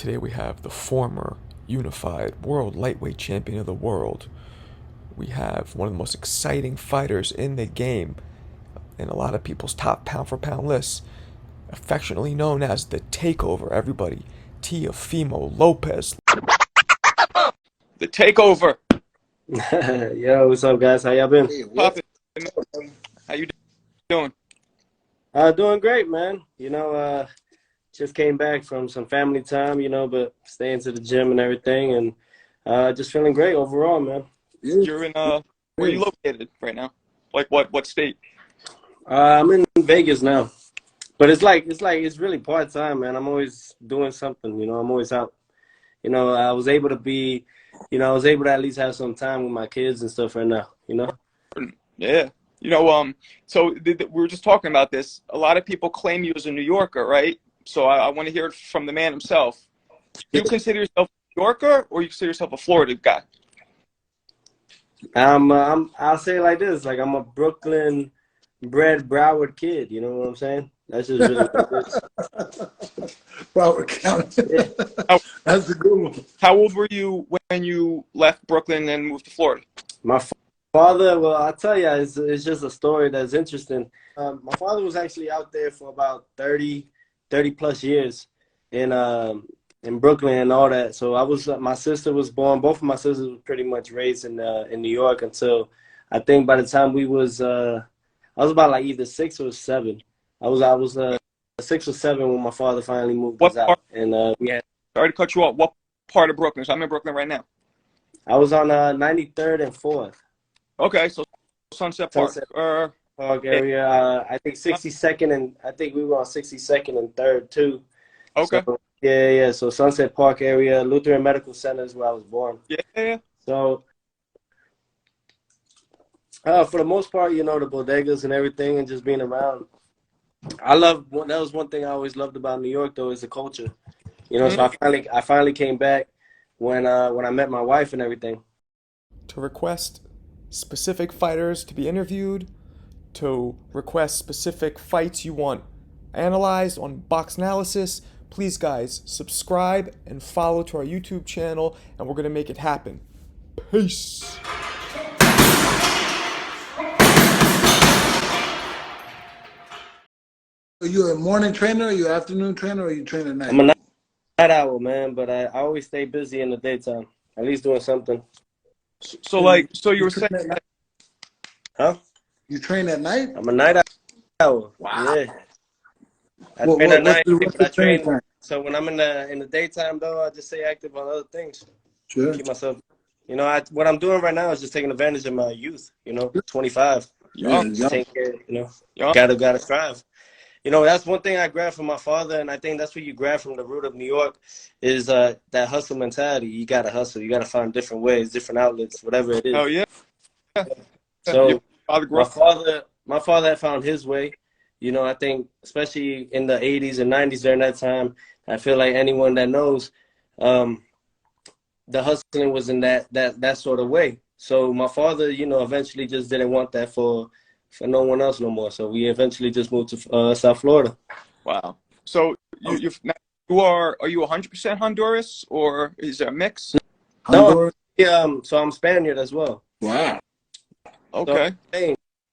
Today we have the former unified world lightweight champion of the world. We have one of the most exciting fighters in the game in a lot of people's top pound for pound lists, affectionately known as the Takeover. Everybody, Teofimo Lopez. The Takeover. Yo, what's up, guys? How y'all been? Poppin'. How you doing? Doing great, man. Just came back from some family time, but staying to the gym and everything, and just feeling great overall, man. You're in where are you located right now? Like what state? I'm in Vegas now, but it's really part time, man. I'm always doing something, I'm always out. I was able to at least have some time with my kids and stuff right now. Yeah. So we were just talking about this. A lot of people claim you as a New Yorker, right? So I want to hear it from the man himself. Do you consider yourself a New Yorker or you consider yourself a Florida guy? I'll say it like this, like I'm a Brooklyn bred Broward kid, you know what I'm saying? That's just really what it is. Broward County. Yeah. That's a good one. How old were you when you left Brooklyn and moved to Florida? My father, well, I'll tell you, it's just a story that's interesting. My father was actually out there for about 30 plus years in Brooklyn and all that. So my sister was born, both of my sisters were pretty much raised in New York until I think by the time I was about like either 6 or 7. I was 6 or 7 when my father finally moved us out. And we had. Sorry to cut you off. What part of Brooklyn? So I'm in Brooklyn right now. I was on 93rd and 4th. Okay, so Sunset Park. Park area. I think 62nd and I think we were on 62nd and 3rd too. Okay. So, yeah. So Sunset Park area, Lutheran Medical Center is where I was born. Yeah. So for the most part, the bodegas and everything, and just being around. That was one thing I always loved about New York, though, is the culture. So I finally came back when I met my wife and everything. To request specific fighters to be interviewed, to request specific fights you want analyzed on Box Analysis, please, guys, subscribe and follow to our YouTube channel, and we're going to make it happen. Peace. Are you a morning trainer? Are you an afternoon trainer? Or are you train at night? I'm a night owl, man, but I always stay busy in the daytime, at least doing something. So you were saying, huh? You train at night? I'm a night owl. Wow. Yeah. I train at night. What's the training time? So when I'm in the daytime, though, I just stay active on other things. Sure. Keep myself. What I'm doing right now is just taking advantage of my youth. 25. Yeah. Take care. Gotta strive. That's one thing I grabbed from my father, and I think that's what you grab from the root of New York is that hustle mentality. You gotta hustle. You gotta find different ways, different outlets, whatever it is. Oh yeah. So my father had found his way. I think especially in the 80s and 90s during that time, I feel like anyone that knows, the hustling was in that sort of way. So my father, eventually just didn't want that for no one else no more. So we eventually just moved to South Florida. Wow. So are you 100% Honduras, or is there a mix? No, so I'm Spaniard as well. Wow. Okay.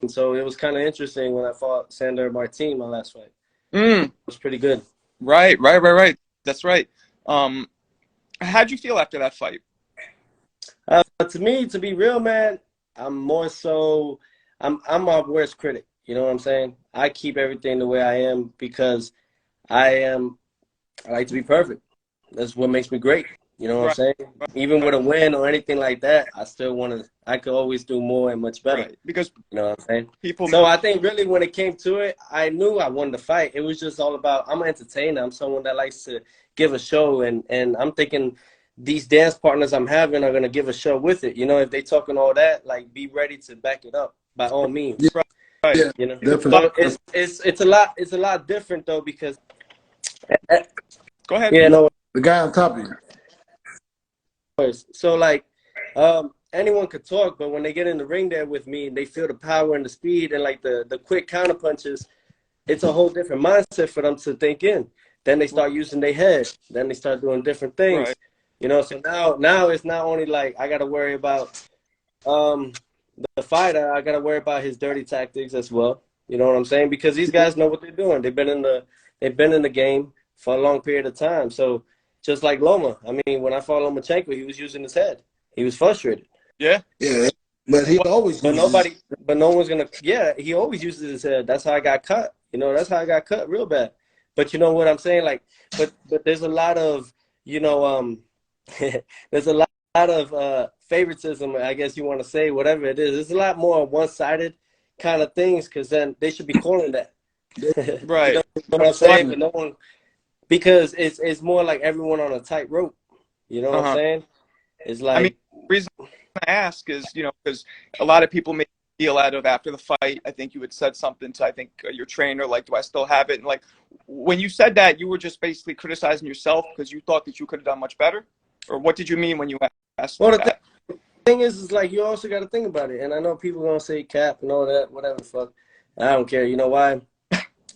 So it was kind of interesting when I fought Sander Martin my last fight. It was pretty good. Right. That's right. How'd you feel after that fight? To me, to be real, man, I'm more so I'm my worst critic. You know what I'm saying? I keep everything the way I am because I like to be perfect. That's what makes me great. You know what I'm saying? Even with a win or anything like that, I could always do more and much better. Right. Because you know what I'm saying? So I think really when it came to it, I knew I won the fight. It was just all about, I'm an entertainer. I'm someone that likes to give a show. And I'm thinking these dance partners I'm having are going to give a show with it. If they talking all that, like be ready to back it up by all means. Right. Yeah, definitely. So it's a lot different though because. Go ahead. Yeah, no. The guy on top of you. So anyone could talk, but when they get in the ring there with me and they feel the power and the speed and like the quick counter punches, it's a whole different mindset for them to think in. Then they start using their head. Then they start doing different things. Right. You know, so now it's not only like I got to worry about the fighter, I got to worry about his dirty tactics as well. You know what I'm saying? Because these guys know what they're doing. They've been in the game for a long period of time. So just like Loma, I mean, when I fought Lomachenko, he was using his head. He was frustrated. Yeah. Yeah, but he always But uses. no one's gonna. Yeah, he always uses his head. That's how I got cut. You know, that's how I got cut real bad. But you know what I'm saying? Like, but there's a lot of, you know, there's a lot of favoritism, I guess you want to say, whatever it is. There's a lot more one-sided kind of things, because then they should be calling that. Right. You know what I'm saying? But no one, because it's more like everyone on a tightrope. You know what I'm saying? It's like, I mean, the reason I ask is, you know, because a lot of people make a deal out of after the fight. I think you had said something to, I think, your trainer, like, do I still have it? And like, when you said that, you were just basically criticizing yourself because you thought that you could have done much better? Or what did you mean when you asked that? The thing is like, you also got to think about it. And I know people are going to say cap and all that, whatever the fuck. I don't care. You know why?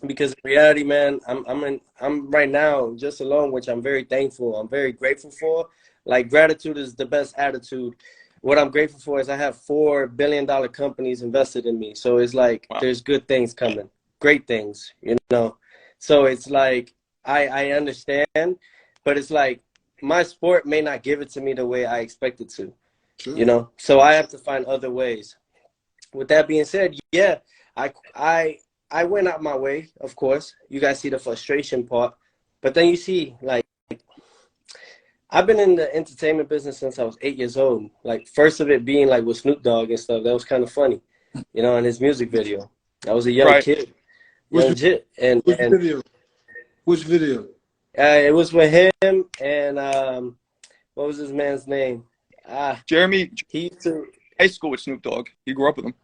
Because in reality, man, I'm right now just alone, which I'm very thankful. I'm very grateful for. Like, gratitude is the best attitude. What I'm grateful for is I have $4 billion companies invested in me. So it's like, there's good things coming, great things, you know? So it's like, I understand, but it's like, my sport may not give it to me the way I expect it to, you know? So I have to find other ways. With that being said, yeah, I went out my way, of course. You guys see the frustration part, but then you see, like, I've been in the entertainment business since I was 8 years old. Like, first of it being like with Snoop Dogg and stuff. That was kind of funny, you know, in his music video. I was a young kid, young jit, and video? Which video? It was with him and what was his man's name? Jeremy. He used to high school with Snoop Dogg. You grew up with him.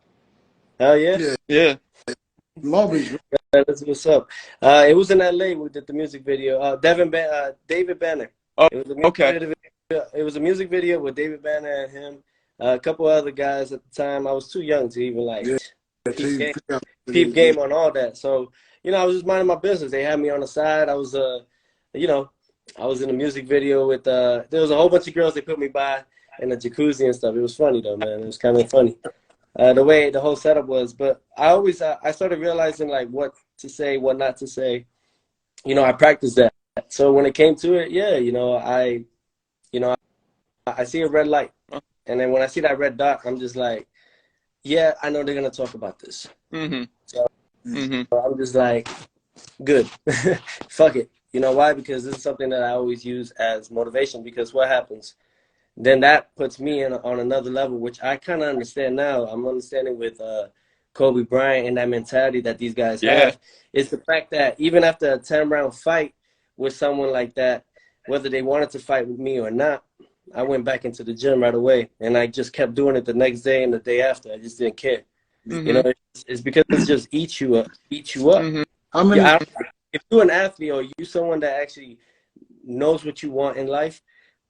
Hell yeah. Yeah. Long Beach. That's what's up. It was in LA. We did the music video. David Banner. Oh, it was a music video. It was a music video with David Banner and him. A couple other guys at the time. I was too young to even like peep game on all that. So, you know, I was just minding my business. They had me on the side. I was you know, I was in a music video with there was a whole bunch of girls they put me by in a jacuzzi and stuff. It was funny though, man. It was kind of funny. The way the whole setup was. But I always I started realizing like what to say, what not to say. You know, I practiced that. So when it came to it, yeah, you know, I see a red light. And then when I see that red dot, I'm just like, yeah, I know they're going to talk about this. So I'm just like, good. Fuck it. You know why? Because this is something that I always use as motivation. Because what happens? Then that puts me on another level, which I kind of understand now. I'm understanding with Kobe Bryant and that mentality that these guys have. It's the fact that even after a 10-round fight with someone like that, whether they wanted to fight with me or not, I went back into the gym right away, and I just kept doing it the next day and the day after. I just didn't care. You know, it's because it just eats you up. I mean, if you're an athlete or you're someone that actually knows what you want in life,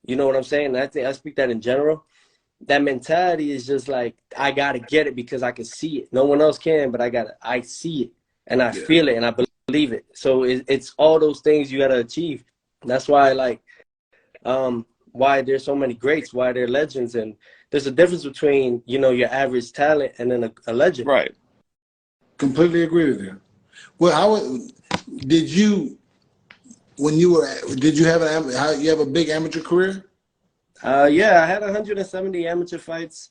you know what I'm saying? I think I speak that in general. That mentality is just like, I got to get it because I can see it. No one else can, but I see it and I feel it and I believe it. So it's all those things you got to achieve. That's why, like, why there's so many greats, why they're legends. And there's a difference between, you know, your average talent and then a legend. Right. Completely agree with you. Well, how did you, when you were, did you have you have a big amateur career? Yeah, I had 170 amateur fights.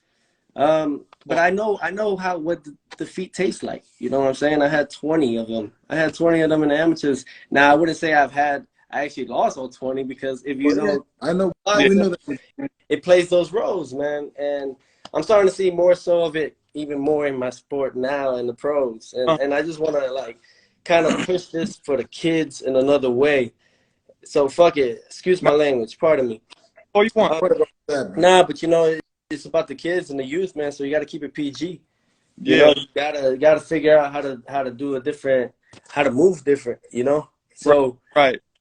But I know what the feat tastes like. You know what I'm saying? I had 20 of them. I had 20 of them in the amateurs. Now I wouldn't say I actually lost all 20 because if you know, I know, we know that it plays those roles, man. And I'm starting to see more so of it, even more in my sport now in the pros. And I just want to like kind of push this for the kids in another way. So fuck it. Excuse my language. Pardon me. Oh, you want? Nah, but you know, it's about the kids and the youth, man. So you got to keep it PG. You know, you gotta figure out how to do how to move different. You know, so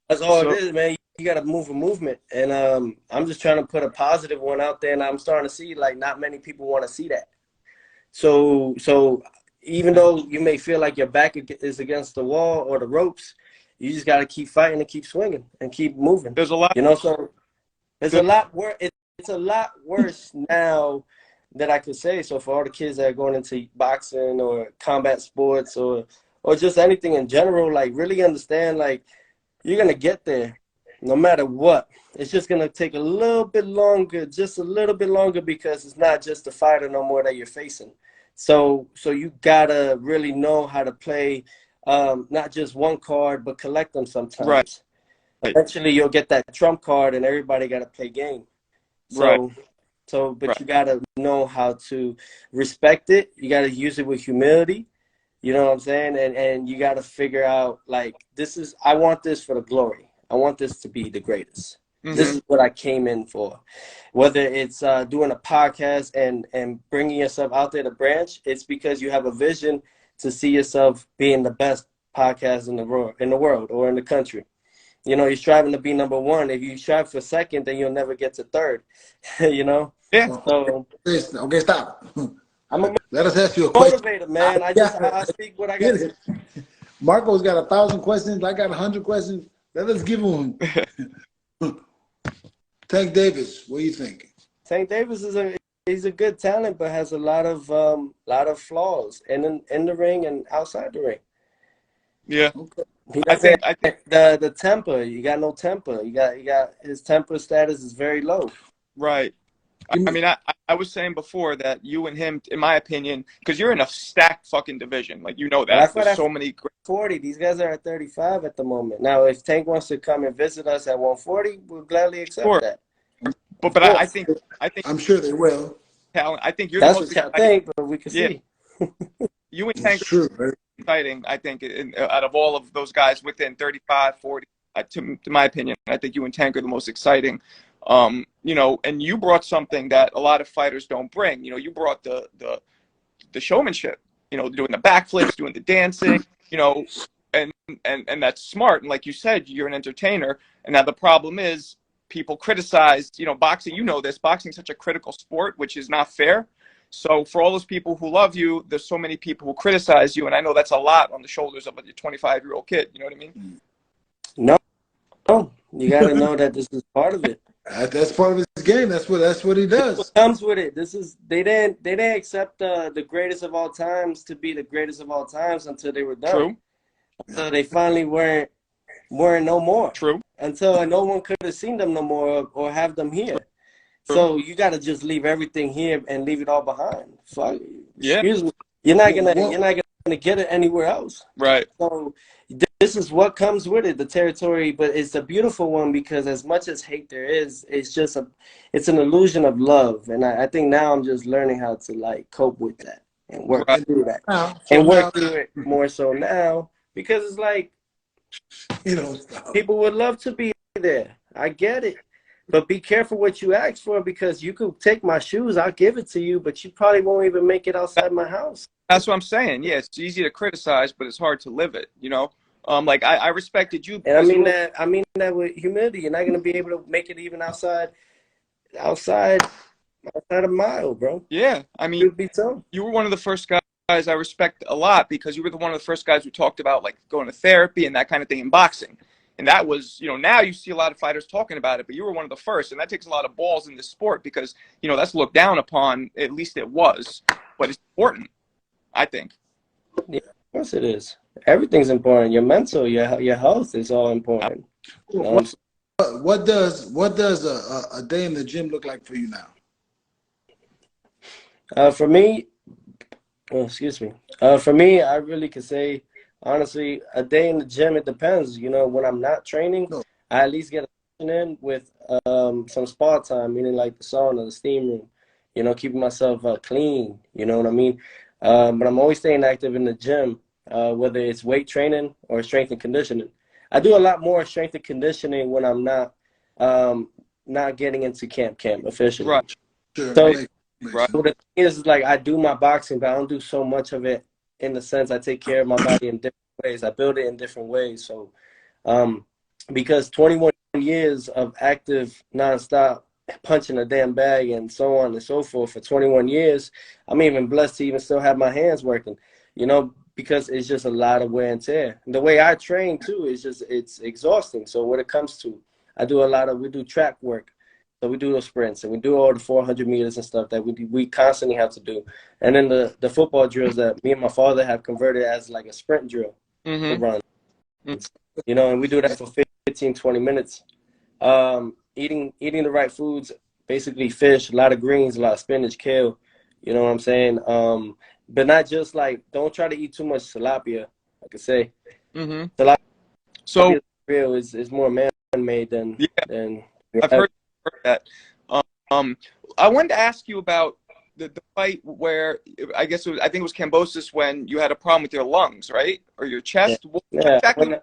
that's all it is, man. You got to move a movement, and I'm just trying to put a positive one out there, and I'm starting to see like not many people want to see that. So even though you may feel like your back is against the wall or the ropes, you just got to keep fighting and keep swinging and keep moving. There's a lot. You know, so it's a lot worse. It's a lot worse now that I could say. So for all the kids that are going into boxing or combat sports or just anything in general, like really understand, like you're gonna get there no matter what. It's just gonna take a little bit longer, just a little bit longer, because it's not just the fighter no more that you're facing. So you gotta really know how to play, not just one card, but collect them sometimes. Right. Eventually, you'll get that trump card, and everybody gotta play game. So, but you gotta know how to respect it. You gotta use it with humility. You know what I'm saying? And you gotta figure out, like, I want this for the glory. I want this to be the greatest. Mm-hmm. This is what I came in for. Whether it's doing a podcast and bringing yourself out there to branch, it's because you have a vision to see yourself being the best podcast in the world or in the country. You know, you're striving to be number one. If you strive for second, then you'll never get to third. You know? Yeah. So, okay, stop. Let us ask you a question. Motivator, man. I speak what I got. Marco's got 1,000 questions. I got 100 questions. Let us give him. Tank Davis, what do you think? Tank Davis he's a good talent, but has a lot of flaws in the ring and outside the ring. Yeah. Okay. I think the temper. You got no temper. You got his temper status is very low. Right. I mean, I was saying before that you and him, in my opinion, because you're in a stacked fucking division. Like, you know that. There's so many. 40. These guys are at 35 at the moment. Now, if Tank wants to come and visit us at 140, we'll gladly accept that. But I think I'm sure they will. Talent. I think you're That's the most what I think, but we can see. You and Tank are very exciting, I think, out of all of those guys within 35, 40, to my opinion, I think you and Tank are the most exciting. You know, and you brought something that a lot of fighters don't bring. You know, you brought the showmanship, you know, doing the backflips, doing the dancing, you know, and that's smart. And like you said, you're an entertainer. And now the problem is people criticize, you know, boxing, you know this, boxing is such a critical sport, which is not fair. So for all those people who love you, there's so many people who criticize you. And I know that's a lot on the shoulders of a 25-year-old kid. You know what I mean? No, you got to know that this is part of it. That's part of his game. That's what he does. What comes with it. They didn't accept the greatest of all times to be the greatest of all times until they were done. True. So they finally weren't no more. True. Until no one could have seen them no more or have them here. True. So you got to just leave everything here and leave it all behind. Fuck. Yeah. Excuse me. You're not gonna get it anywhere else. Right. So this is what comes with it, the territory, but it's a beautiful one because as much as hate there is, it's an illusion of love. And I think now I'm just learning how to like cope with that and work through that. Work through it more so now because it's like, you know, people would love to be there. I get it. But be careful what you ask for because you could take my shoes, I'll give it to you, but you probably won't even make it outside my house. That's what I'm saying. Yeah, it's easy to criticize, but it's hard to live it, you know? Like I respected you. And I mean that with humility. You're not gonna be able to make it even outside a mile, bro. Yeah. I mean, you were one of the first guys I respect a lot because you were one of the first guys who talked about like going to therapy and that kind of thing in boxing. And that was, you know, now you see a lot of fighters talking about it, but you were one of the first. And that takes a lot of balls in this sport because, you know, that's looked down upon. At least it was. But it's important, I think. Yeah, of course it is. Everything's important. Your mental, your health is all important. What does a day in the gym look like for you now? For me, for me, I really could say, honestly, a day in the gym, it depends. You know, when I'm not training, I at least get a session in with some spa time, meaning like the sauna, the steam room, you know, keeping myself clean, you know what I mean? But I'm always staying active in the gym, whether it's weight training or strength and conditioning. I do a lot more strength and conditioning when I'm not getting into camp officially. Right. Sure. So the thing is, like, I do my boxing, but I don't do so much of it in the sense I take care of my body in different ways. I build it in different ways. So because 21 years of active, nonstop, punching a damn bag and so on and so forth for 21 years, I'm even blessed to even still have my hands working. You know, because it's just a lot of wear and tear. And the way I train too is just it's exhausting. So when it comes to, we do track work. So we do those sprints and we do all the 400 meters and stuff that we constantly have to do. And then the football drills that me and my father have converted as like a sprint drill to run. You know, and we do that for 15, 20 minutes. Eating the right foods, basically fish, a lot of greens, a lot of spinach, kale. You know what I'm saying? But not just like, don't try to eat too much tilapia, like I say. Tilapia So real is more man-made than I've heard that. I wanted to ask you about the fight where I think it was Kambosos when you had a problem with your lungs, right, or your chest. Yeah. Exactly.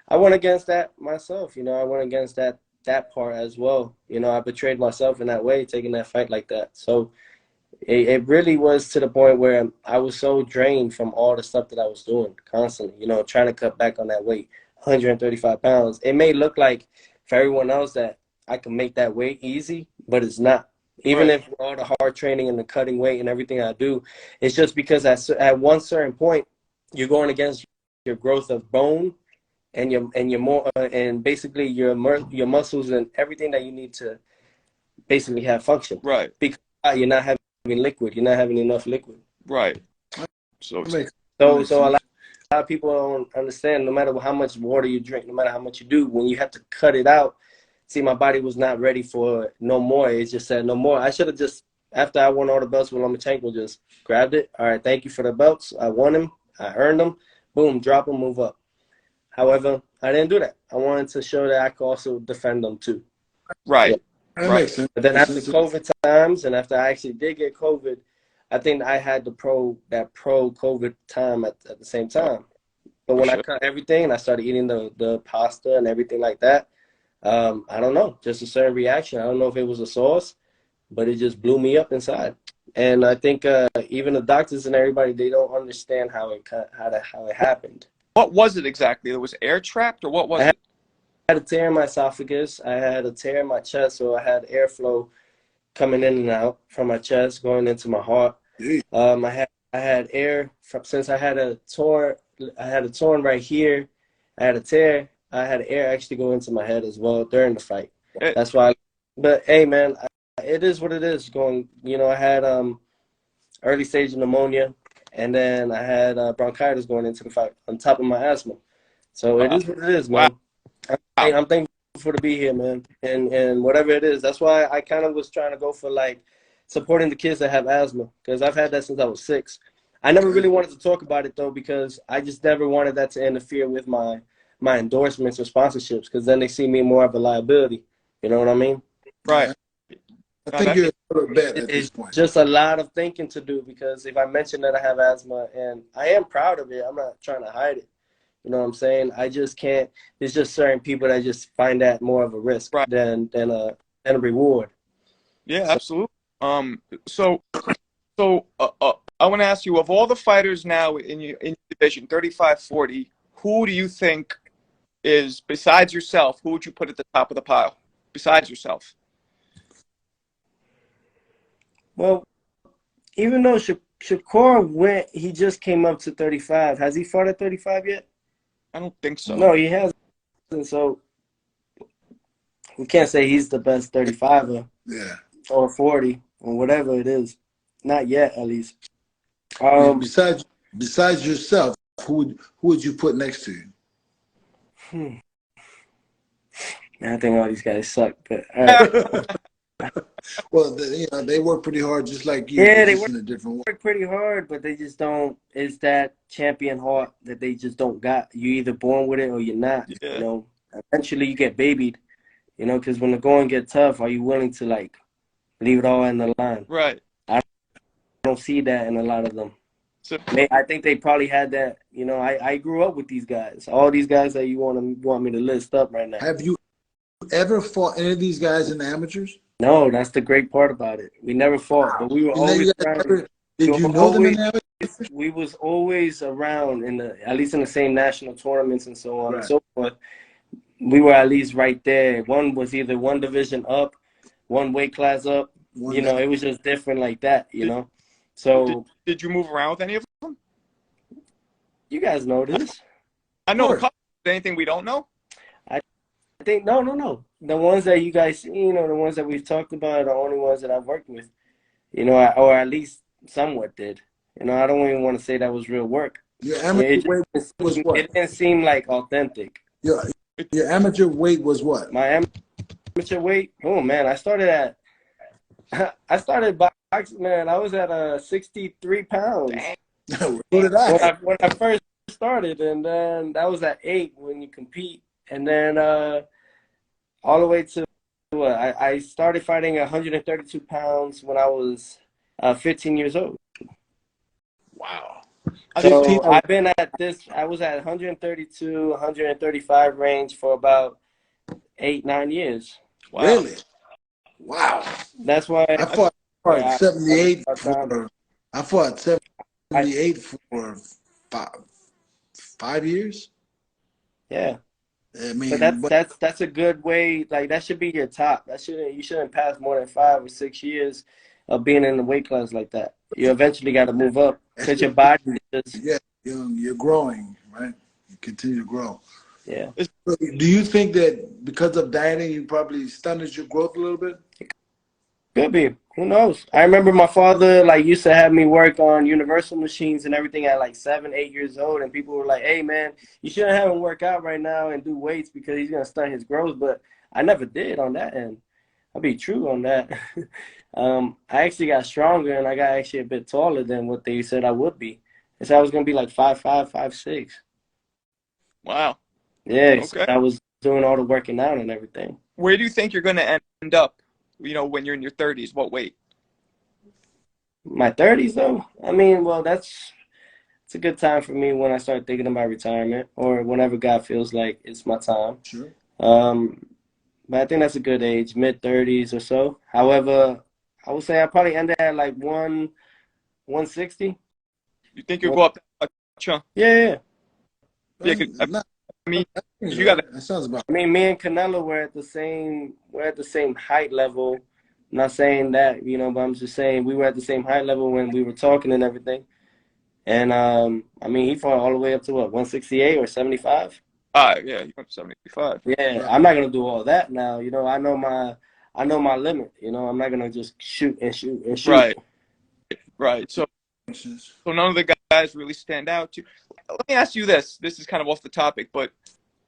I went against that myself. You know, I went against that part as well. You know, I betrayed myself in that way, taking that fight like that. So it really was to the point where I was so drained from all the stuff that I was doing constantly. You know, trying to cut back on that weight, 135 pounds. It may look like for everyone else that I can make that weight easy, but it's not. Even if all the hard training and the cutting weight and everything I do, it's just because at one certain point you're going against your growth of bone and your more and basically your muscles and everything that you need to basically have function. Right. Because you're not having liquid, you're not having enough liquid. Right. So a lot of people don't understand. No matter how much water you drink, no matter how much you do, when you have to cut it out. See, my body was not ready for no more. It just said no more. I should have just, after I won all the belts with Lomachenko, just grabbed it. All right, thank you for the belts. I won them. I earned them. Boom, drop them, move up. However, I didn't do that. I wanted to show that I could also defend them too. Right. That makes sense. But then after COVID times, and after I actually did get COVID, I think I had the pro COVID time at the same time. But when I cut everything and I started eating the pasta and everything like that, I don't know, just a certain reaction. I don't know if it was a sauce, but it just blew me up inside. And I think even the doctors and everybody, they don't understand how it happened. What was it exactly? It was air trapped, or what was it? I had a tear in my esophagus. I had a tear in my chest, so I had airflow coming in and out from my chest, going into my heart. I had air since I had a torn right here. I had a tear. I had air actually go into my head as well during the fight. That's why. But hey, man, it is what it is. I had early stage pneumonia, and then I had bronchitis going into the fight on top of my asthma. So it is what it is, man. Wow. I'm thankful to be here, man. And whatever it is, that's why I kind of was trying to go for like supporting the kids that have asthma, because I've had that since I was 6. I never really wanted to talk about it though, because I just never wanted that to interfere with my endorsements or sponsorships, because then they see me more of a liability. You know what I mean? Right. I think you're a little bit at this point. It's just a lot of thinking to do, because if I mention that I have asthma, and I am proud of it, I'm not trying to hide it. You know what I'm saying? I just can't. There's just certain people that just find that more of a risk than a reward. Yeah, absolutely. So I want to ask you, of all the fighters now in your division, 35-40, who do you think is, besides yourself, who would you put at the top of the pile besides yourself? Well, even though Shakur went, he just came up to 35. Has he fought at 35 yet? I don't think so. No, he hasn't. So we can't say he's the best 35er. Yeah. Or 40 or whatever it is. Not yet, at least. Besides yourself, who would you put next to you? Man, I think all these guys suck, but Well, they work pretty hard, just like you. Yeah, they work in a different way. pretty hard, but they just don't. It's that champion heart that they just don't got. You either born with it or you're not. Yeah. You know, eventually you get babied. You know, because when the going get tough, are you willing to like leave it all in the line? Right. I don't see that in a lot of them. So, I think they probably had that. You know, I grew up with these guys. All these guys that you want me to list up right now. Have you ever fought any of these guys in the amateurs? No, that's the great part about it. We never fought, but we were always around. Did you know them in the amateurs? We was always around at least in the same national tournaments and so on and so forth. We were at least right there. One was either one division up, one weight class up. It was just different like that, you know. So did you move around with any of them? You guys know this. I know a course. couple. Anything we don't know? I think no. The ones that you guys see, the ones that we've talked about are the only ones that I've worked with. Or at least somewhat did. I don't even want to say that was real work. Your It amateur weight just was it what? didn't seem like authentic. Your your amateur weight was what? My amateur weight, oh man, I started boxing, man. I was at 63 pounds So did I. when I first started, and then that was at 8 when you compete, and then all the way to what? I started fighting 132 pounds when I was 15 years old. Wow. So 15. I've been at this. I was at 132, 135 range for about 8, 9 years. Wow. Really? Wow. That's why I fought I, 78 I, for I fought I 78 for 5 years. yeah. I So mean, but that's a good way. Like that should be your top. You shouldn't pass more than 5 or 6 years of being in the weight class like that. You eventually got to move up because your body is just yeah, you're growing, right? You continue to grow. yeah. Do you think that because of dieting, you probably stunted your growth a little bit? Could be. Who knows? I remember my father used to have me work on universal machines and everything at 7, 8 years old, and people were like, "Hey man, you shouldn't have him work out right now and do weights because he's gonna stunt his growth." But I never did on that end. I'll be true on that. I actually got stronger and I got actually a bit taller than what they said I would be. They said I was gonna be like 5'5", 5'6". Wow. Yeah, 'cause Okay. I was doing all the working out and everything. Where do you think you're going to end up, when you're in your 30s? What weight? My 30s though, I mean, well, it's a good time for me when I start thinking about retirement or whenever God feels like it's my time. Sure. But I think that's a good age, mid 30s or so. However, I would say I probably ended at 160. You think you'll go up that much, huh? Yeah. Yeah, I mean, you got to. That sounds about I mean, me and Canelo were at the same height level. I'm not saying that, but I'm just saying we were at the same height level when we were talking and everything. And I mean, he fought all the way up to what, 168 or 75? Yeah, you went 75. Yeah, right. I'm not gonna do all that now. I know my limit. I'm not gonna just shoot and shoot and shoot. Right. So none of the guys really stand out to you. Let me ask you this. This is kind of off the topic, but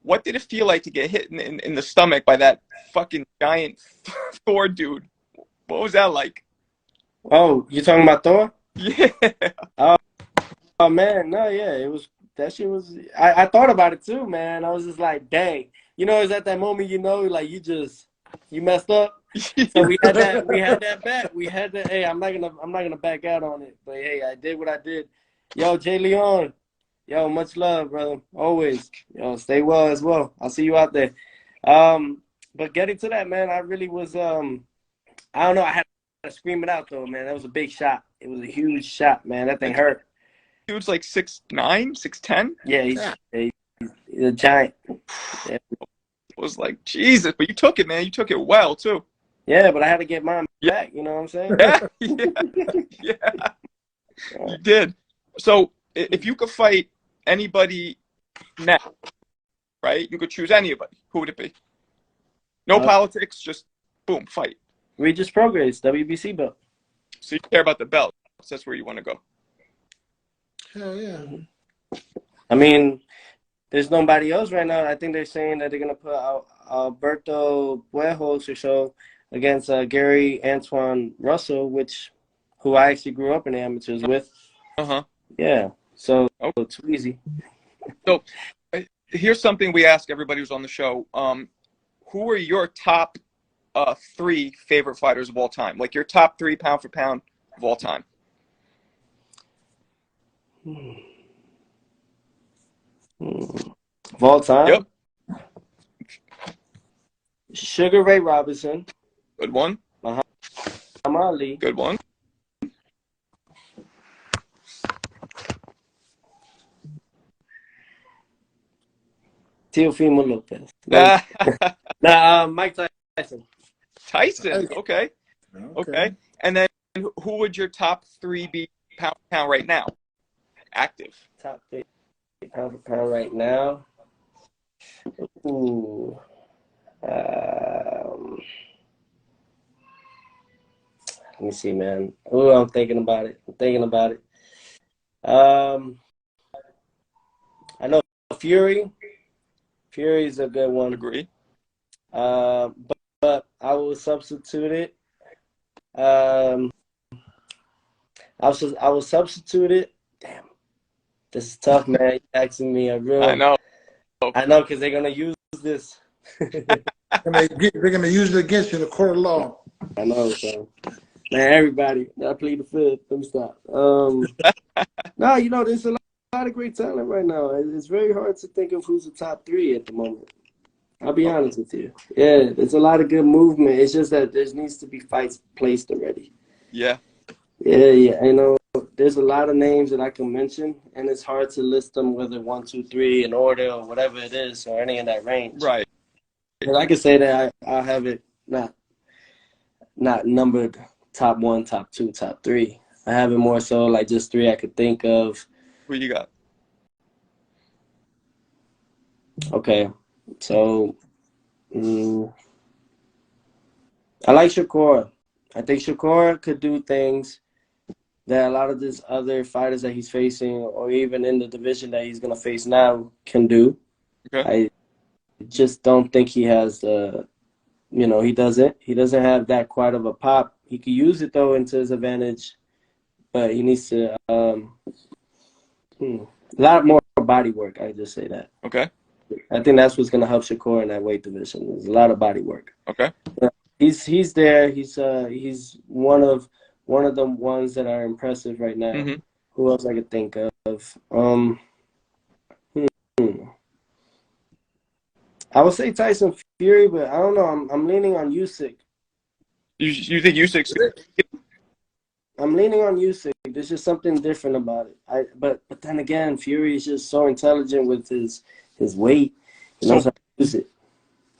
what did it feel like to get hit in the stomach by that fucking giant Thor dude? What was that like? Oh, you talking about Thor? Yeah. Oh man, no, yeah, it was that shit was. I thought about it too, man. I was just like, dang, it's at that moment, like you messed up. So we had that bet. We had that. Hey, I'm not gonna back out on it. But hey, I did what I did. Yo, Jay Leon. Yo, much love, brother. Always. Yo, stay well as well. I'll see you out there. But getting to that, man, I really was. I don't know. I had to scream it out though, man. That was a big shot. It was a huge shot, man. That thing hurt. Dude's like 6'9", 6'10". Yeah, he's a giant. Yeah. It was like, Jesus, but you took it, man. You took it well, too. Yeah, but I had to get mine back. You know what I'm saying? Yeah. You did. So if you could fight anybody now, right? You could choose anybody. Who would it be? No politics, just boom, fight. Regis Prograis, WBC belt. So you care about the belt. That's where you want to go. Hell yeah. I mean, there's nobody else right now. I think they're saying that they're gonna put Alberto Buejos or so against Gary Antoine Russell, who I actually grew up in the amateurs with. Yeah. So too easy. So here's something we ask everybody who's on the show. Who are your top 3 favorite fighters of all time? Like your top 3 pound for pound of all time. Of all time? Yep. Sugar Ray Robinson. Good one. Muhammad Ali. Good one. Teofimo Lopez. Mike Tyson. Tyson. Okay. And then who would your top 3 be pound for pound right now? Active. Top 3. pound for pound right now. Ooh. Let me see, man. Ooh, I'm thinking about it. Um, I know Fury. Fury's a good one. Agree. But I will substitute it. I will substitute it. Damn, this is tough, man. You're asking me a real. I know. I know, because they're gonna use this. They're gonna use it against you in the court of law. I know, so man, everybody, I plead the fifth. Let me stop. No, there's a lot of great talent right now. It's very hard to think of who's the top three at the moment. I'll be honest with you. Yeah, there's a lot of good movement. It's just that there needs to be fights placed already. Yeah. Yeah. There's a lot of names that I can mention, and it's hard to list them whether 1, 2, 3 in order or whatever it is, or any in that range. Right. And I can say that I have it not numbered top 1, top 2, top 3. I have it more so like just 3 I could think of. Who you got? Okay, so I like Shakur. I think Shakur could do things that a lot of these other fighters that he's facing, or even in the division that he's going to face now, can do. Okay. I just don't think he has he doesn't have that quite of a pop. He could use it, though, into his advantage, but he needs to a lot more body work. I just say that. Okay. I think that's what's going to help Shakur in that weight division. There's a lot of body work. Okay. He's there. He's one of the ones that are impressive right now. Mm-hmm. Who else I could think of? I would say Tyson Fury, but I don't know. I'm leaning on Usyk. You think Usyk's? I'm leaning on Usyk. There's just something different about it. But then again, Fury is just so intelligent with his weight. He knows how to use it.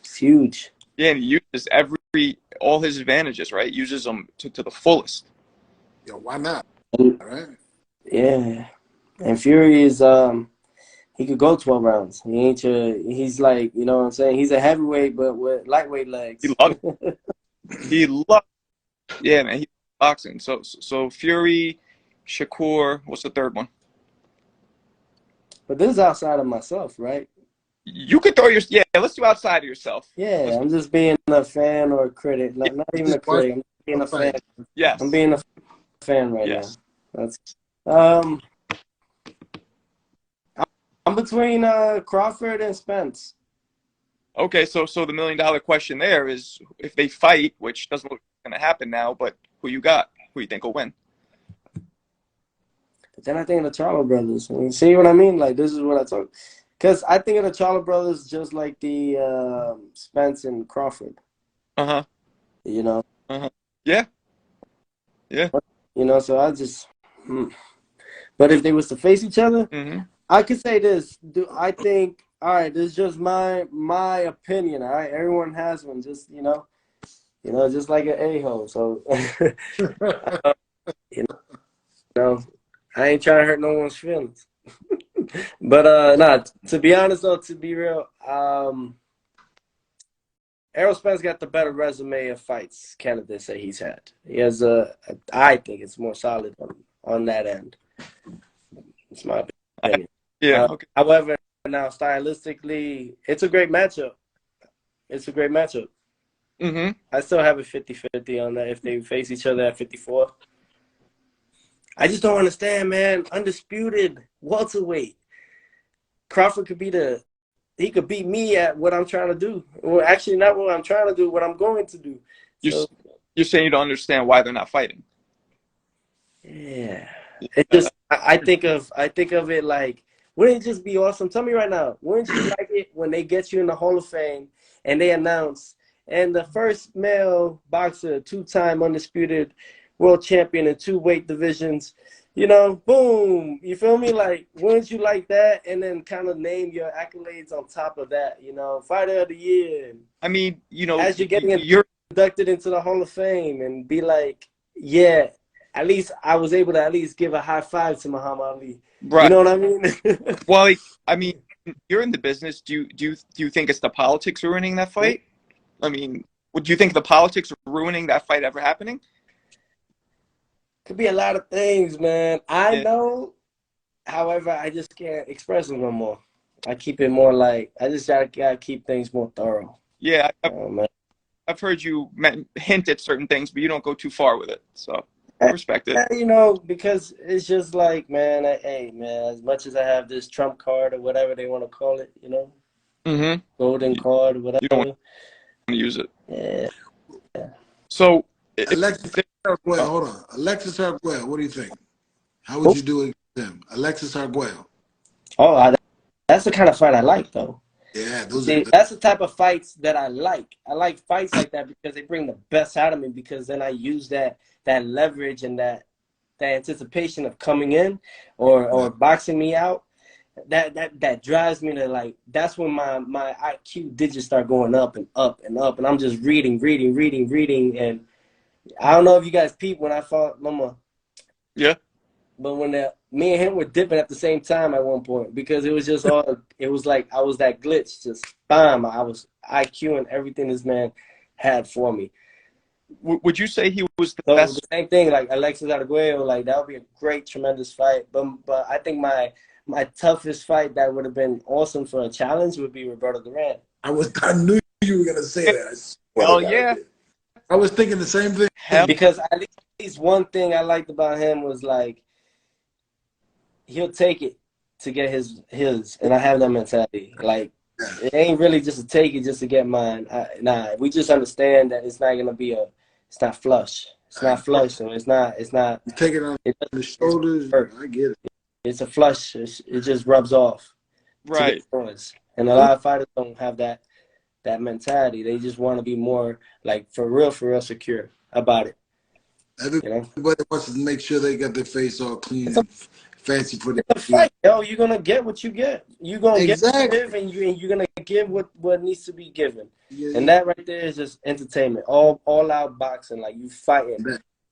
It's huge. Yeah, and he uses all his advantages, right? Uses them to the fullest. Yeah, why not? And, All right. yeah, and Fury is he could go 12 rounds. He's like, you know what I'm saying? He's a heavyweight, but with lightweight legs. He loves it. He loves it. Yeah, man. He loves boxing. So Fury, Shakur. What's the third one? But this is outside of myself, right? You could throw yeah. Let's do outside of yourself. Yeah, I'm just being a fan or a critic. Not even a critic. I'm being a fan. Yes. I'm being a fan right now. That's I'm between Crawford and Spence. Okay, so the $1 million question there is, if they fight, which doesn't look like going to happen now, but who you got? Who you think will win? But then I think of the Charlo brothers. You see what I mean? Like, this is what I talk. Because I think of the Charlo brothers just like the Spence and Crawford. Uh-huh. You know? Uh-huh. Yeah. Yeah. You know, so I just But if they was to face each other, mm-hmm. I could say this. I think, all right, this is just my opinion, all right? Everyone has one, just, just like an a-hole. So, I ain't trying to hurt no one's feelings. But, to be honest, though, to be real, Errol Spence got the better resume of fights candidates that he's had. He has I think it's more solid on that end. It's my opinion. Yeah. Okay. However, now stylistically, it's a great matchup. Mm-hmm. I still have a 50-50 on that if they face each other at 54. I just don't understand, man. Undisputed welterweight. Crawford could he could beat me at what I'm trying to do. Well, actually, not what I'm trying to do, what I'm going to do. You're saying you don't understand why they're not fighting. Yeah. It just I think of it like, wouldn't it just be awesome? Tell me right now, wouldn't you like it when they get you in the Hall of Fame and they announce, and the first male boxer, 2-time undisputed world champion in 2 weight divisions, boom, you feel me? Like, wouldn't you like that? And then kind of name your accolades on top of that, fighter of the year. I mean, as you're getting inducted into the Hall of Fame, and be like, yeah, at least I was able to at least give a high five to Muhammad Ali. You Right. know what I mean? Well, like, I mean, you're in the business. Do you think it's the politics ruining that fight? I mean, would you think the politics ruining that fight ever happening? Could be a lot of things, man. I Yeah. know. However, I just can't express them no more. I keep it more like I just gotta keep things more thorough. Yeah, Oh, man. I've heard you hint at certain things, but you don't go too far with it. So I respect it. You know, because it's just like, man, hey, man, as much as I have this Trump card or whatever they want to call it, you know, Mm-hmm. golden card, You don't want whatever. to use it. Yeah. So, Alexis Arguello, hold on. Alexis Arguello, what do you think? How would you do it with him? Alexis Arguello. Oh, that's the kind of fight I like, though. Yeah, those See, are. that's the type of fights that I like. I like fights like that because they bring the best out of me. Because then I use that leverage and that anticipation of coming in or boxing me out. That drives me to, like, that's when my IQ digits start going up and up and up, and I'm just reading, and I don't know if you guys peeped when I fought Loma. yeah. But when me and him were dipping at the same time at one point, because it was just all, it was like I was that glitch, just bam, I was IQ and everything this man had for me. Would you say he was the So best? the same thing, like Alexis Arguello, like that would be a great, tremendous fight. But I think my toughest fight that would have been awesome for a challenge would be Roberto Duran. I knew you were gonna say that. I swear Hell to God, yeah. I was thinking the same thing. Hell. Because at least one thing I liked about him was, like, he'll take it to get his, and I have that mentality. Like, it ain't really just to take it just to get mine. Nah, we just understand that it's not gonna be it's not flush. It's not flush, so it's not. You take it on the shoulders. I get it. It's a flush. It just rubs off. Right. And a lot of fighters don't have that mentality. They just want to be more, like, for real secure about it. Everybody wants to make sure they got their face all clean and fancy for the fight. Yo, you're gonna get what you get. You're gonna get what you give, and you're gonna give what needs to be given. Yeah. And that right there is just entertainment. All out boxing, like, you fighting.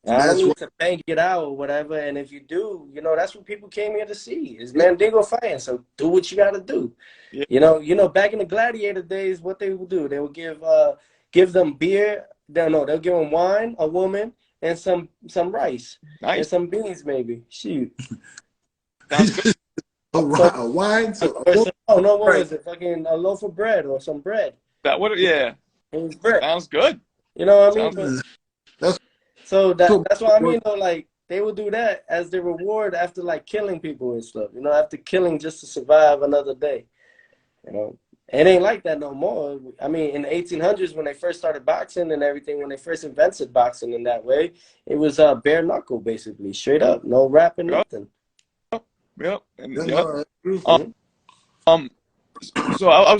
I don't need to bang it out or whatever. And if you do, you know, that's what people came here to see, is Mandingo fighting. So do what you got to do. Yeah. You know, back in the gladiator days, what they would do, they would give them beer. They'll give them wine, a woman, and some rice. Nice. And some beans, maybe. Shoot. A wine? What was it? Fucking a loaf of bread or some bread. That would, yeah. It was bread. Sounds good. You know what I mean? So that's what I mean, though. Like, they would do that as their reward after, like, killing people and stuff. You know, after killing just to survive another day. You know, it ain't like that no more. I mean, in the 1800s when they first started boxing and everything, when they first invented boxing in that way, it was bare knuckle, basically, straight up, no rapping, nothing. Yep. So I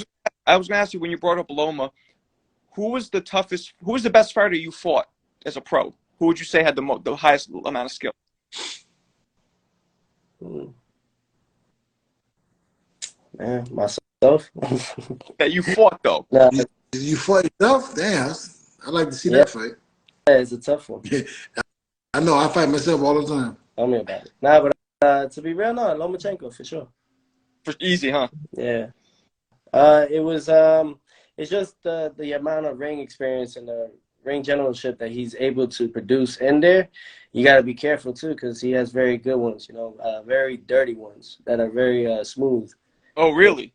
was gonna ask you, when you brought up Loma, who was the best fighter you fought as a pro? Who would you say had the highest amount of skill? Man, myself. That you fought, though. Nah. You fought yourself? Damn, I'd like to see that fight. Yeah, it's a tough one. I know, I fight myself all the time. Tell me about it. Nah, but to be real, no, Lomachenko for sure. Easy, huh? Yeah. It was it's just the amount of ring experience and the ring generalship that he's able to produce in there. You got to be careful too, because he has very good ones, you know, very dirty ones that are very smooth. Oh, really?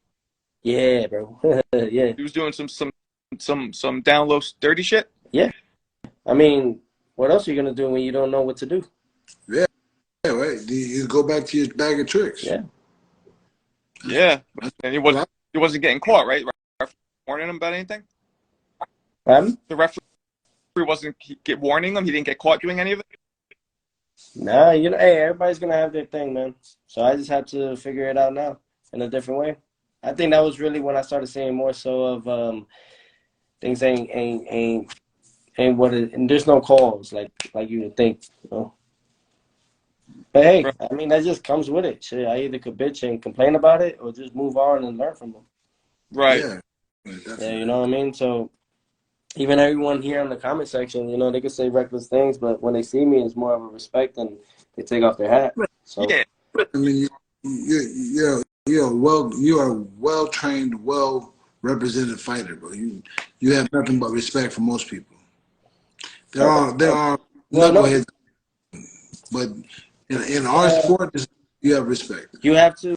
Yeah, bro. Yeah. He was doing some down low dirty shit? Yeah. I mean, what else are you gonna do when you don't know what to do? Yeah, right. You go back to your bag of tricks. Yeah. Yeah. And he wasn't getting caught, right? Warning him about anything? The referee wasn't warning him? He didn't get caught doing any of it? Nah, you know, hey, everybody's gonna have their thing, man. So I just have to figure it out now in a different way. I think that was really when I started seeing more so of things ain't what it, and there's no calls like you would think, you know. But hey, right. I mean, that just comes with it. Shit, I either could bitch and complain about it or just move on and learn from them. Right. Yeah, you know what I mean? So even everyone here in the comment section, you know, they could say reckless things, but when they see me, it's more of a respect and they take off their hat. So Yeah. I mean, you are a well trained, well represented fighter, bro. You have nothing but respect for most people. There are well, no, knuckleheads, but in our sport, you have respect. you have to.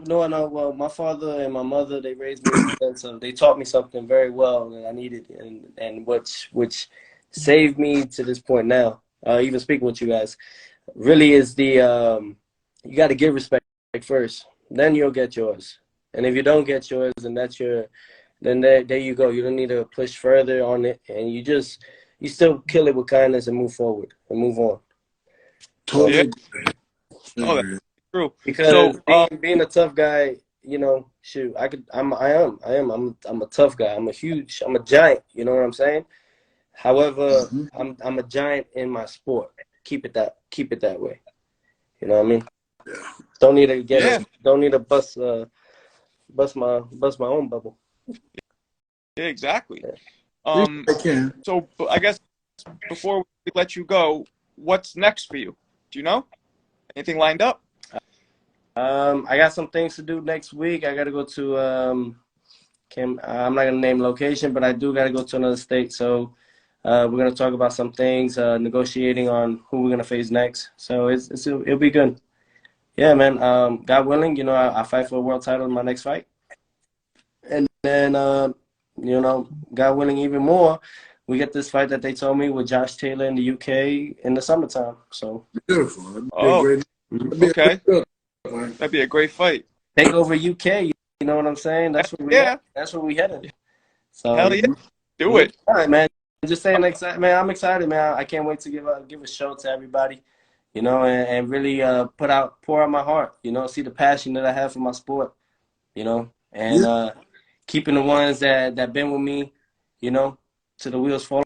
No, no. Well, my father and my mother, they raised me in the sense of they taught me something very well that I needed, and which saved me to this point now. Even speaking with you guys, really is the you got to give respect first, then you'll get yours. And if you don't get yours, then that's your, then there you go. You don't need to push further on it, and you still kill it with kindness and move forward and move on. So Yeah. Totally Oh, that's agree. true. So, because being a tough guy, you know, shoot, I'm a tough guy. I'm a giant. You know what I'm saying? However, Mhm. I'm a giant in my sport. Keep it that way. You know what I mean? Yeah. Don't need to yeah, don't need to bust my own bubble. yeah, exactly. Yeah. Um, I can. so I guess before we let you go, what's next for you? Do you know? Anything lined up? I got some things to do next week. I got to go to I'm not gonna name location, but I do got to go to another state. So we're gonna talk about some things, negotiating on who we're gonna face next. So it'll be good. Yeah, man. God willing, you know, I fight for a world title in my next fight, and then you know, God willing, even more, we get this fight that they told me with Josh Taylor in the UK in the summertime. So Beautiful. That'd be a Oh, great. mhm. That'd be a okay. good look, man. That'd be a great fight. Takeover UK. You know what I'm saying? That's where we at. Yeah. That's where we headed. So Hell yeah. Mhm. Do yeah, it. all right, man. Just saying, excited, man. I'm excited, man. I can't wait to give a show to everybody, you know, and really pour out my heart, you know, see the passion that I have for my sport, you know, and Yeah. keeping the ones that been with me, you know, to the wheels fall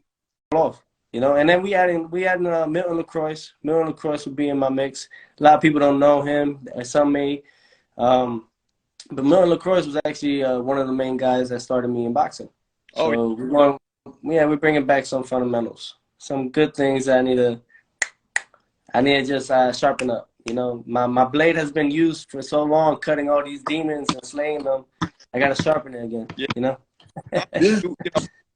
off, you know. And then we adding Milton LaCroix. Milton LaCroix will be in my mix. A lot of people don't know him, and some may. Um, but Milton LaCroix was actually one of the main guys that started me in boxing. Oh, So we're bringing back some fundamentals, some good things that I need to just sharpen up. You know, my blade has been used for so long, cutting all these demons and slaying them. I got to sharpen it again. yeah. You know. Yeah. You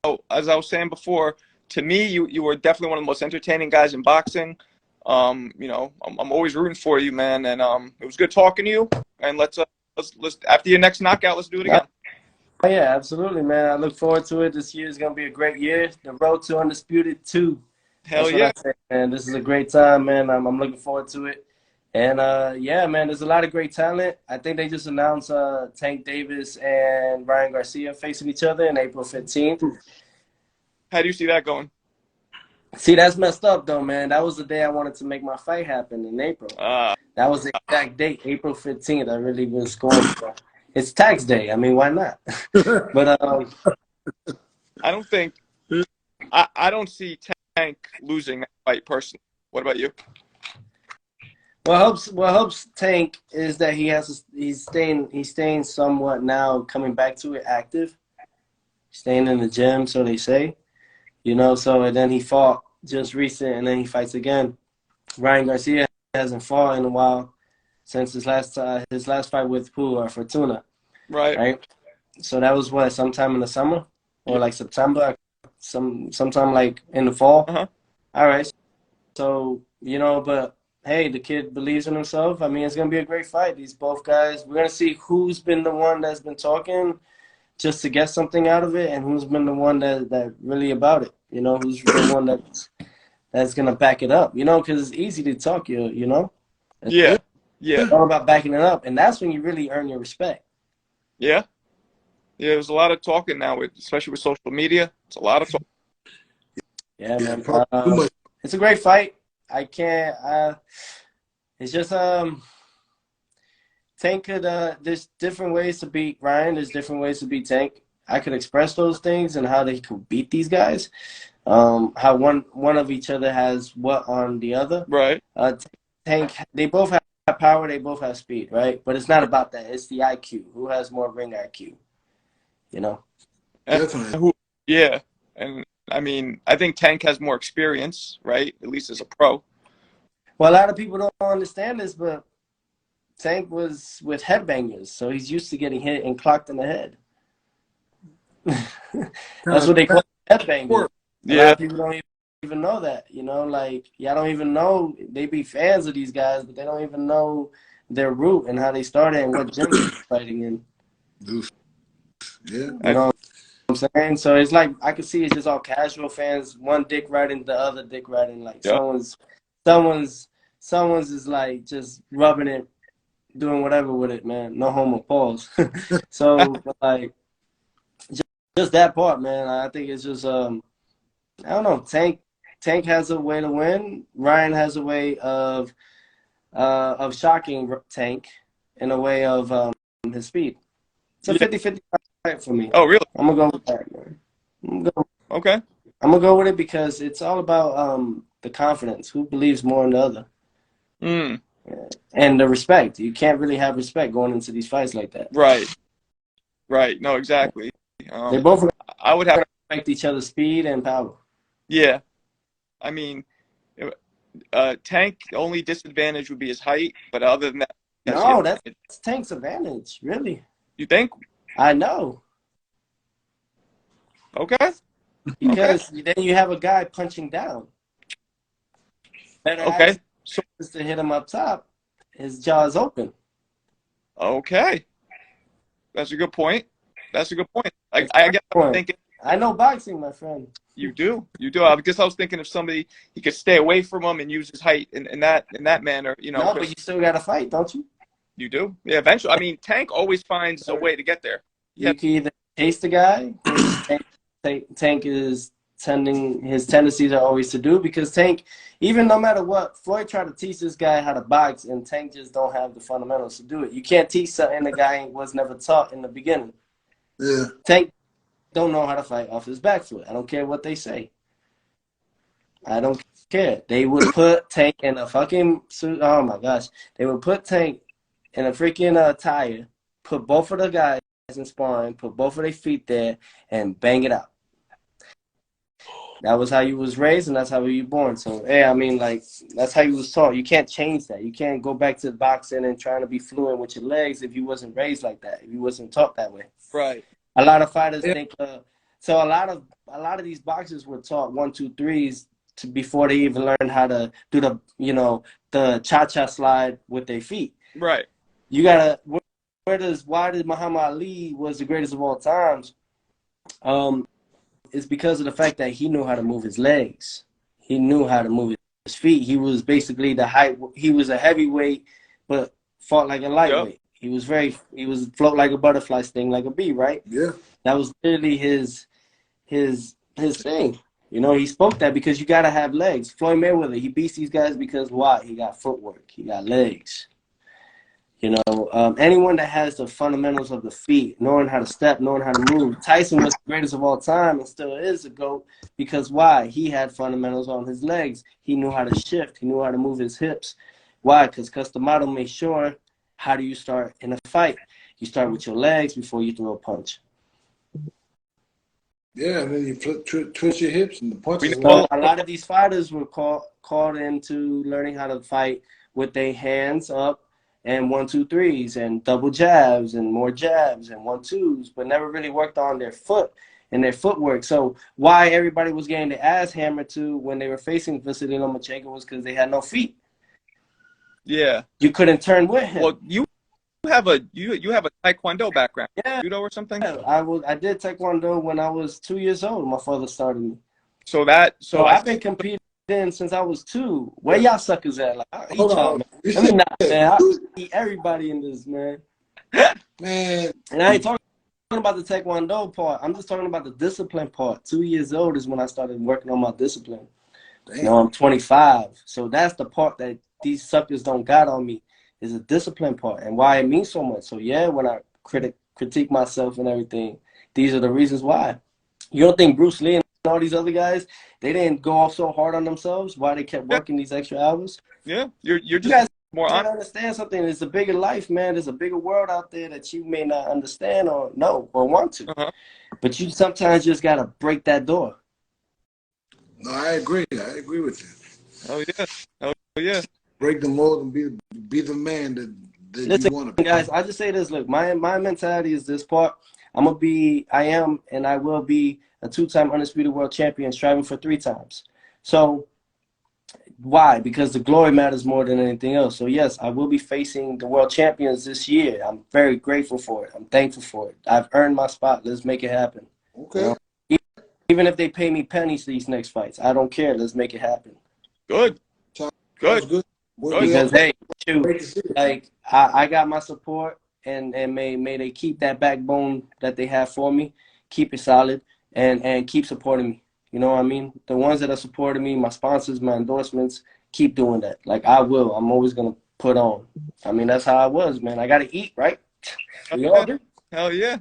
know, as I was saying before, to me, you were definitely one of the most entertaining guys in boxing. You know, I'm always rooting for you, man. And it was good talking to you. And let's after your next knockout, let's do it again. Oh, yeah, absolutely, man. I look forward to it. This year is gonna be a great year. The road to undisputed 2. Hell That's what I yeah. say, man. This is a great time, man. I'm looking forward to it. And yeah, man, there's a lot of great talent. I think they just announced Tank Davis and Ryan Garcia facing each other in April 15th. How do you see that going? See, that's messed up though, man. That was the day I wanted to make my fight happen in April. Uh, That was the exact date, April 15th. I really was going for. It's tax day. I mean, why not? But I don't think I don't see Tank losing that fight personally. What about you? what helps Tank is that he's staying somewhat now, coming back to it active, staying in the gym, so they say, you know. So and then he fought just recent, and then he fights again. Ryan Garcia hasn't fought in a while since his last fight with Fortuna, Right. right? So that was what, sometime in the summer or Yeah. like September, sometime like in the fall. Uh-huh. All right, so you know, but hey, the kid believes in himself. I mean, it's gonna be a great fight. These both guys, we're gonna see who's been the one that's been talking just to get something out of it, and who's been the one that really about it. You know, who's the one that's gonna back it up. You know, because it's easy to talk. You know, it's Yeah. Yeah. all about backing it up, and that's when you really earn your respect. Yeah. Yeah. There's a lot of talking now, especially with social media. It's a lot of talk. Yeah, Yeah. man. Probably too much. It's a great fight. I can't. It's just Tank could. There's different ways to beat Ryan. There's different ways to beat Tank. I could express those things and how they could beat these guys. How one of each other has what on the other. Right. Tank. They both have power. They both have speed, right? But it's not about that. It's the IQ. Who has more ring IQ? You know. And Definitely. who? Yeah. And I mean, I think Tank has more experience, right? At least as a pro. Well, a lot of people don't understand this, but Tank was with headbangers, so he's used to getting hit and clocked in the head. That's what they call headbangers. A lot Yeah, of people don't even know that, you know, like, y'all don't even know, they be fans of these guys, but they don't even know their root and how they started and what gym they're fighting in. Yeah. You know what I'm saying? So it's like, I can see it's just all casual fans, one dick riding the other dick riding, like yeah, someone's is like just rubbing it, doing whatever with it, man. No homo pause. So like just that part, man. I think it's just I don't know. Tank has a way to win. Ryan has a way of shocking Tank in a way of his speed. It's a yeah. 50-50 fight for me. Oh, really? I'm gonna go with that, man. Okay. I'm gonna go with it because it's all about the confidence. Who believes more in the other? Mm, And the respect. You can't really have respect going into these fights like that. right. Right. No, exactly. They both I would have. respect each other's speed and power. Yeah. I mean, Tank only disadvantage would be his height, but other than that, No, that's Tank's advantage, really. you think? I know. Okay. Because then you have a guy punching down. Better Okay. So ask to hit him up top. His jaw is open. okay, that's a good point. That's a good point. I guess I'm thinking I know boxing, my friend. you do. I guess I was thinking if somebody he could stay away from him and use his height in that manner. You know, No, but you still got to fight, don't you? you do. Yeah, eventually. I mean, Tank always finds a way to get there. You can either chase the guy, which Tank is his tendencies are always to do, because Tank, even no matter what, Floyd tried to teach this guy how to box, and Tank just don't have the fundamentals to do it. You can't teach something the guy was never taught in the beginning. Yeah. Tank don't know how to fight off his back foot. I don't care what they say. I don't care. They would put Tank in a fucking suit. Oh my gosh. They would put Tank in a freaking tire, put both of the guys in sparring, put both of their feet there, and bang it out. That was how you was raised, and that's how you were born. So, yeah, I mean, like, that's how you was taught. You can't change that. You can't go back to boxing and trying to be fluent with your legs if you wasn't raised like that, if you wasn't taught that way. Right. A lot of fighters think so. A lot of these boxers were taught 1, 2, 3s before they even learned how to do the cha-cha slide with their feet. Right. You gotta. Why did Muhammad Ali was the greatest of all times? It's because of the fact that he knew how to move his legs. He knew how to move his feet. He was basically he was a heavyweight, but fought like a lightweight. Yep. He was float like a butterfly, sting like a bee, right? Yeah. That was literally his thing. You know, he spoke that because you gotta have legs. Floyd Mayweather, he beats these guys because why? He got footwork. He got legs. You know, anyone that has the fundamentals of the feet, knowing how to step, knowing how to move. Tyson was the greatest of all time and still is the GOAT because why? He had fundamentals on his legs. He knew how to shift. He knew how to move his hips. Why? Because Customado made sure, how do you start in a fight? You start with your legs before you throw a punch. Yeah, and then you twist your hips and the punches. So a lot of these fighters were called into learning how to fight with their hands up and 1, 2, 3s and double jabs and more jabs and 1, 2s, but never really worked on their foot and their footwork. So why everybody was getting their ass hammered to when they were facing Vasily Lomachenko was because they had no feet. Yeah. You couldn't turn with him. Well, you have a Taekwondo background, yeah. Judo or something. Yeah, I did Taekwondo when I was 2 years old. My father started me. So I've been competing since I was 2. Where y'all suckers at? Like, I'll eat y'all, man. Let me not, man. I'll eat everybody in this, man. Man. And I ain't talking about the Taekwondo part. I'm just talking about the discipline part. 2 years old is when I started working on my discipline. Damn. You know, I'm 25. So that's the part that these suckers don't got on me, is a discipline part and why it means so much. So, yeah, when I critique myself and everything, these are the reasons why. You don't think Bruce Lee and all these other guys, they didn't go off so hard on themselves? Why they kept working these extra hours? Yeah, you're just you guys more trying to understand something. There's a bigger life, man. There's a bigger world out there that you may not understand or know or want to. Uh-huh. But you sometimes just got to break that door. No, I agree. I agree with you. Oh yeah. Oh yeah. Break the mold and be the man that you Listen, want to be. guys, I just say this. Look, my mentality is this part. I am, and I will be a 2-time undisputed world champion, striving for 3 times. So why? Because the glory matters more than anything else. So yes, I will be facing the world champions this year. I'm very grateful for it. I'm thankful for it. I've earned my spot. Let's make it happen. Okay. You know? Even if they pay me pennies these next fights, I don't care. Let's make it happen. Good. Sounds Good. Because hey, shoot, like I got my support, and may they keep that backbone that they have for me, keep it solid, and keep supporting me. You know what I mean? The ones that are supporting me, my sponsors, my endorsements, keep doing that. Like I will. I'm always gonna put on. I mean, that's how I was, man. I gotta eat, right? We all do. Hell yeah.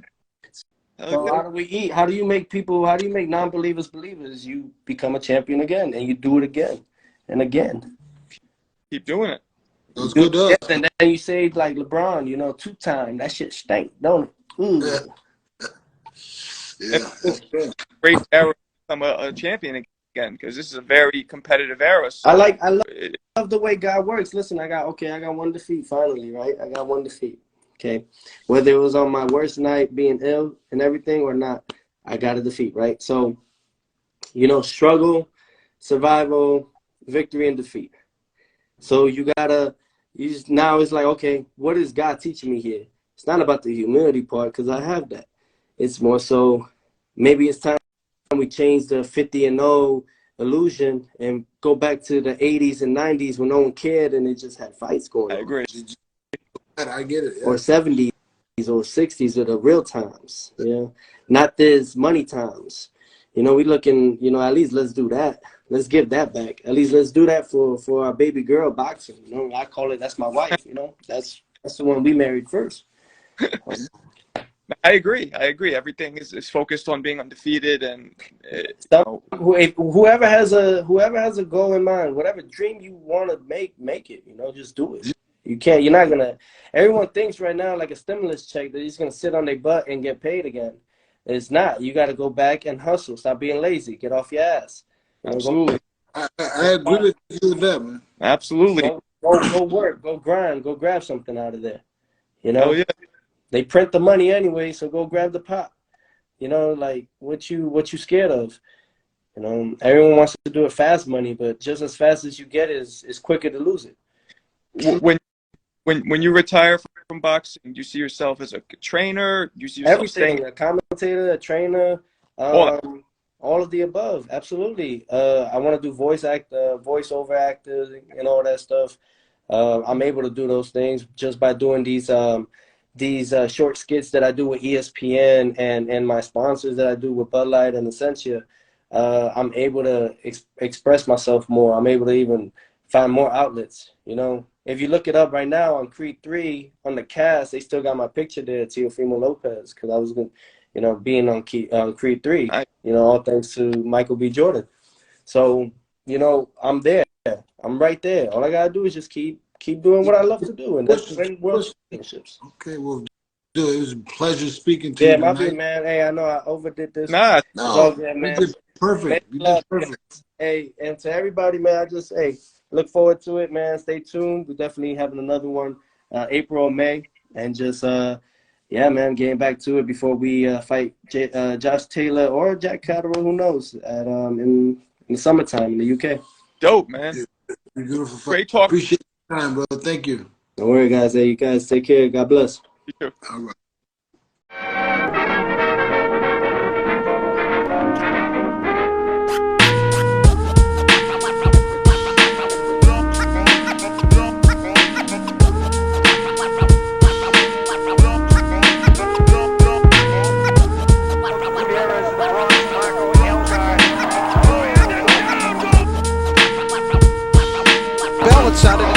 So how do we eat? How do you make non-believers believers? You become a champion again, and you do it again and again. Keep doing it. That's good to us. And then you say like LeBron, 2-time. That shit stink, don't it? Ooh. Yeah, that's good. Great era to become a champion again, because this is a very competitive era. So I love the way God works. Listen, I got 1 defeat finally, right? I got 1 defeat. Okay. Whether it was on my worst night, being ill and everything or not, I got a defeat, right? So, struggle, survival, victory, and defeat. So now it's like, okay, what is God teaching me here? It's not about the humility part, because I have that. It's more so maybe it's time we change the 50-0 illusion and go back to the 80s and 90s when no one cared and they just had fights going on. I agree. I get it. Yeah. Or 70s or 60s are the real times, not this money times. We looking, at least let's do that. Let's give that back. At least let's do that for our baby girl boxing. I call it, that's my wife, That's the one we married first. I agree. Everything is focused on being undefeated, and whoever has a goal in mind, whatever dream you want to make it. Just do it. You're not gonna. Everyone thinks right now like a stimulus check that he's gonna sit on their butt and get paid again. It's not. You got to go back and hustle. Stop being lazy. Get off your ass. Absolutely. I agree with you with that, man. Absolutely. Go work. Go grind. Go grab something out of there. Hell yeah. They print the money anyway, so go grab the pot. Like what you scared of. Everyone wants to do it fast money, but just as fast as you get it is quicker to lose it. When you retire from boxing, do you see yourself as a trainer? Do you see yourself everything? A commentator, a trainer, all of the above. Absolutely. I want to do voiceover actors, and all that stuff. I'm able to do those things just by doing these short skits that I do with ESPN and my sponsors that I do with Bud Light and Essentia. I'm able to express myself more. I'm able to even find more outlets. If you look it up right now on Creed 3 on the cast, they still got my picture there, Teofimo Lopez, because I was, being on Creed 3. All thanks to Michael B. Jordan. So, I'm there. I'm right there. All I gotta do is just keep doing what I love to do, and that's win world championships. Okay, well, dude, it was a pleasure speaking to you. Yeah, tonight. my bad, man. Hey, I know I overdid this. Nah. It's all good, man. You did perfect. You did perfect. Hey, and to everybody, man, look forward to it, man. Stay tuned. We're definitely having another one April or May. And just, man, getting back to it before we fight Josh Taylor or Jack Catterall, who knows, in the summertime in the UK. Dope, man. You're beautiful. Great talk. Appreciate your time, brother. Thank you. Don't worry, guys. Hey, you guys take care. God bless. You too. All right. Sounded